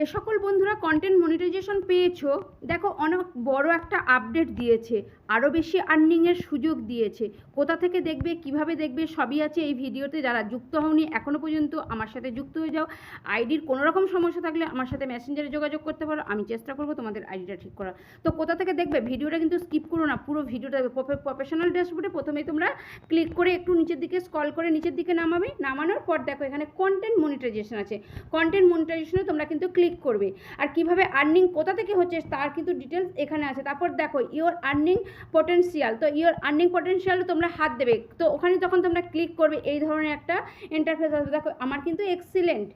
যে সকল বন্ধুরা কন্টেন্ট মনিটাইজেশন পেয়েছো, দেখো অনেক বড় একটা আপডেট দিয়েছে, আরও বেশি আর্নিংয়ের সুযোগ দিয়েছে। কোথা থেকে দেখবে, কিভাবে দেখবে, সবই আছে এই ভিডিওতে। যারা যুক্ত হওনি এখনও পর্যন্ত আমার সাথে যুক্ত হয়ে যাও। আইডির কোনো রকম সমস্যা থাকলে আমার সাথে মেসেঞ্জারে যোগাযোগ করতে পারো, আমি চেষ্টা করবো তোমাদের আইডিটা ঠিক করার। তো কোথা থেকে দেখবে ভিডিওটা কিন্তু স্কিপ করো না, পুরো ভিডিওটা প্রফেশনাল ড্যাশবোর্ডে প্রথমেই তোমরা ক্লিক করে একটু নিচের দিকে স্ক্রল করে নিচের দিকে নামাবে। নামানোর পর দেখো এখানে কন্টেন্ট মনিটাইজেশন আছে। কন্টেন্ট মনিটাইজেশনে তোমরা কিন্তু ক্লিক করবে, আর কিভাবে আর্নিং কোথা থেকে হচ্ছে তার কিন্তু ডিটেলস এখানে আছে। তারপর দেখো ইওর আর্নিং পটেনশিয়াল, তো ইওর আর্নিং পটেনশিয়ালে তোমরা হাত দেবে। তো ওখানে যখন তোমরা ক্লিক করবে এই ধরনের একটা ইন্টারফেস আসবে। দেখো আমার কিন্তু এক্সিলেন্ট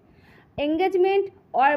এঙ্গেজমেন্ট,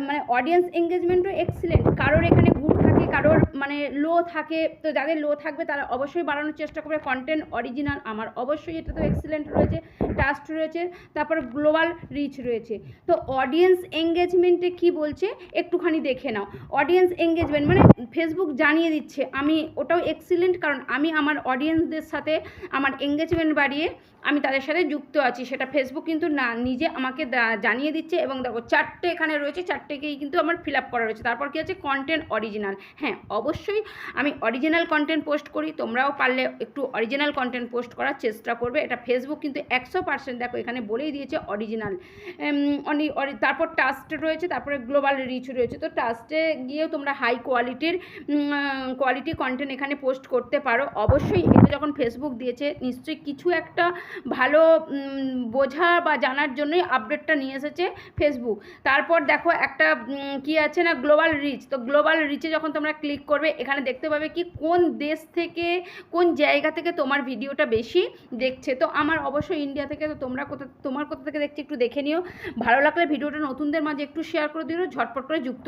মানে অডিয়েন্স এঙ্গেজমেন্টও এক্সিলেন্ট। কারোর এখানে গুড থাকে, কারোর মানে লো থাকে। তো যাদের লো থাকবে তারা অবশ্যই বাড়ানোর চেষ্টা করবে। কন্টেন্ট অরিজিনাল, আমার অবশ্যই এটা তো এক্সিলেন্ট রয়েছে, ট্রাস্ট রয়েছে, তারপর গ্লোবাল রিচ রয়েছে। তো অডিয়েন্স এঙ্গেজমেন্টে কি বলছে একটুখানি দেখে নাও। অডিয়েন্স এঙ্গেজমেন্ট মানে ফেসবুক জানিয়ে দিচ্ছে আমি ওটাও এক্সিলেন্ট, কারণ আমি আমার অডিয়েন্সদের সাথে আমার এঙ্গেজমেন্ট বাড়িয়ে আমি তাদের সাথে যুক্ত আছি। সেটা ফেসবুক কিন্তু না নিজে আমাকে জানিয়ে দিচ্ছে। এবং দেখো চারটে এখানে রয়েছে, চারটেকেই কিন্তু আমার ফিল আপ করা রয়েছে। তারপর কী আছে, কন্টেন্ট অরিজিনাল। হ্যাঁ অবশ্যই আমি অরিজিনাল কন্টেন্ট পোস্ট করি, তোমরাও পারলে একটু অরিজিনাল কন্টেন্ট পোস্ট করার চেষ্টা করবে। এটা ফেসবুক কিন্তু 100% দেখো এখানে বলেই দিয়েছে অরিজিনাল। তারপর ট্রাস্ট রয়েছে, তারপরে গ্লোবাল রিচ রয়েছে। তো ট্রাস্টে গিয়েও তোমরা হাই কোয়ালিটি কন্টেন্ট এখানে পোস্ট করতে পারো। অবশ্যই এটা যখন ফেসবুক দিয়েছে নিশ্চয়ই কিছু একটা ভালো বোঝা বা জানার জন্যই আপডেটটা নিয়ে এসেছে ফেসবুক। তারপর দেখো একটা কি আছে না, গ্লোবাল রিচ। তো গ্লোবাল রিচে যখন তোমরা ক্লিক করবে এখানে দেখতে পাবে কি কোন দেশ থেকে, কোন জায়গা থেকে তোমার ভিডিওটা বেশি দেখছে। তো আমার অবশ্যই ইন্ডিয়া থেকে। তো তোমার কোথা থেকে দেখছে একটু দেখে নিও। ভালো লাগলে ভিডিওটা নতুনদের মাঝে একটু শেয়ার করে দিও, ঝটপট করে যুক্ত